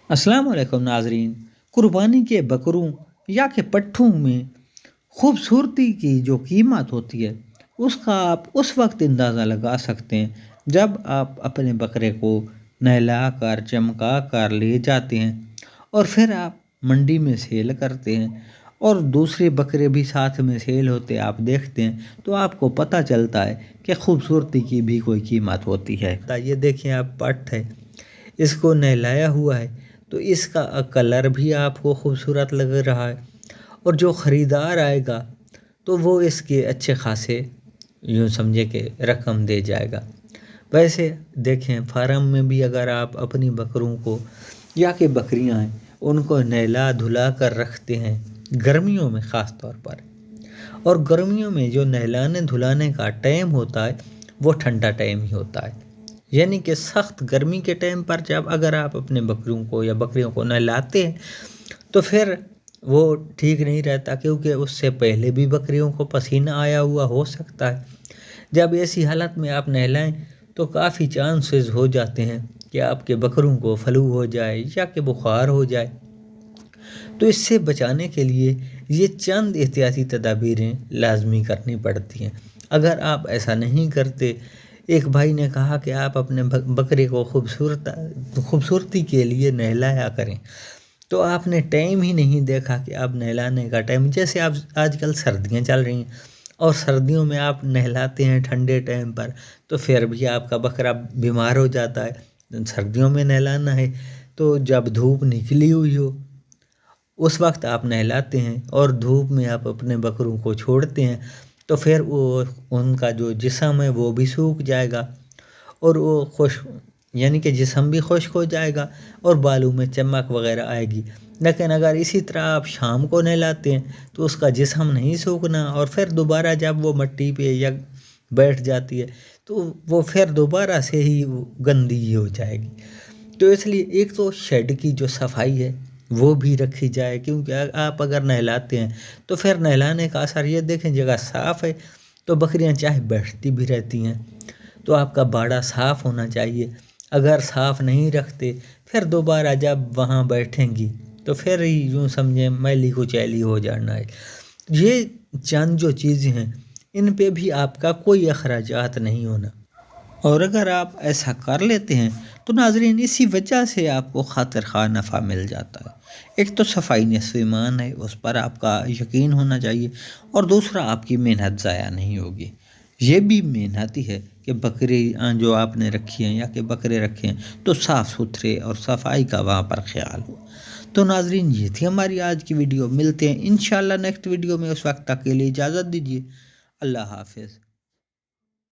अस्सलाम वालेकुम नाजरीन। कुर्बानी के बकरों या के पट्ठों में खूबसूरती की जो कीमत होती है उसका आप उस वक्त अंदाज़ा लगा सकते हैं जब आप अपने बकरे को नहला कर चमका कर ले जाते हैं और फिर आप मंडी में सेल करते हैं और दूसरे बकरे भी साथ में सेल होते आप देखते हैं तो आपको पता चलता है कि खूबसूरती की भी कोई कीमत होती है। ये देखिए आप पट्ठ है, इसको नहलाया हुआ है तो इसका कलर भी आपको खूबसूरत लग रहा है और जो ख़रीदार आएगा तो वो इसके अच्छे खासे यूँ समझे कि रकम दे जाएगा। वैसे देखें फार्म में भी अगर आप अपनी बकरों को या कि बकरियां हैं उनको नहला धुला कर रखते हैं गर्मियों में ख़ास तौर पर, और गर्मियों में जो नहलाने धुलाने का टाइम होता है वो ठंडा टाइम ही होता है, यानी कि सख्त गर्मी के टाइम पर जब अगर आप अपने बकरियों को या बकरियों को नहलाते हैं तो फिर वो ठीक नहीं रहता, क्योंकि उससे पहले भी बकरियों को पसीना आया हुआ हो सकता है। जब ऐसी हालत में आप नहलाएं तो काफ़ी चांसेस हो जाते हैं कि आपके बकरों को फ्लू हो जाए या कि बुखार हो जाए। तो इससे बचाने के लिए ये चंद एहतियाती तदाबीरें लाजमी करनी पड़ती हैं। अगर आप ऐसा नहीं करते, एक भाई ने कहा कि आप अपने बकरे को खूबसूरती के लिए नहलाया करें, तो आपने टाइम ही नहीं देखा कि आप नहलाने का टाइम, जैसे आप आजकल सर्दियाँ चल रही हैं और सर्दियों में आप नहलाते हैं ठंडे टाइम पर तो फिर भी आपका बकरा बीमार हो जाता है। सर्दियों में नहलाना है तो जब धूप निकली हुई हो उस वक्त आप नहलाते हैं और धूप में आप अपने बकरों को छोड़ते हैं तो फिर वो उनका जो जिस्म है वो भी सूख जाएगा और वो यानी कि जिस्म भी खुश्क हो जाएगा और बालों में चमक वगैरह आएगी। लेकिन अगर इसी तरह आप शाम को नहलाते हैं तो उसका जिस्म नहीं सूखना और फिर दोबारा जब वो मिट्टी पे या बैठ जाती है तो वो फिर दोबारा से ही गंदी हो जाएगी। तो इसलिए एक तो शेड की जो सफाई है वो भी रखी जाए, क्योंकि आप अगर नहलाते हैं तो फिर नहलाने का असर ये देखें जगह साफ़ है तो बकरियां चाहे बैठती भी रहती हैं, तो आपका बाड़ा साफ़ होना चाहिए। अगर साफ़ नहीं रखते फिर दोबारा जब वहाँ बैठेंगी तो फिर ही यूँ समझें मैली कुचैली हो जाना है। ये चंद जो चीज़ें हैं इन पे भी आपका कोई अखराजात नहीं होना, और अगर आप ऐसा कर लेते हैं तो नाजरीन इसी वजह से आपको खातिर खा नफ़ा मिल जाता है। एक तो सफाई निस्फ़ ईमान है, उस पर आपका यकीन होना चाहिए, और दूसरा आपकी मेहनत ज़ाया नहीं होगी। ये भी मेहनत ही है कि बकरी जो आपने रखी हैं या कि बकरे रखे हैं तो साफ़ सुथरे और सफाई का वहाँ पर ख्याल हो। तो नाजरीन ये थी हमारी आज की वीडियो, मिलते हैं इंशाल्लाह नेक्स्ट वीडियो में, उस वक्त तक के लिए इजाज़त दीजिए। अल्लाह हाफिज़।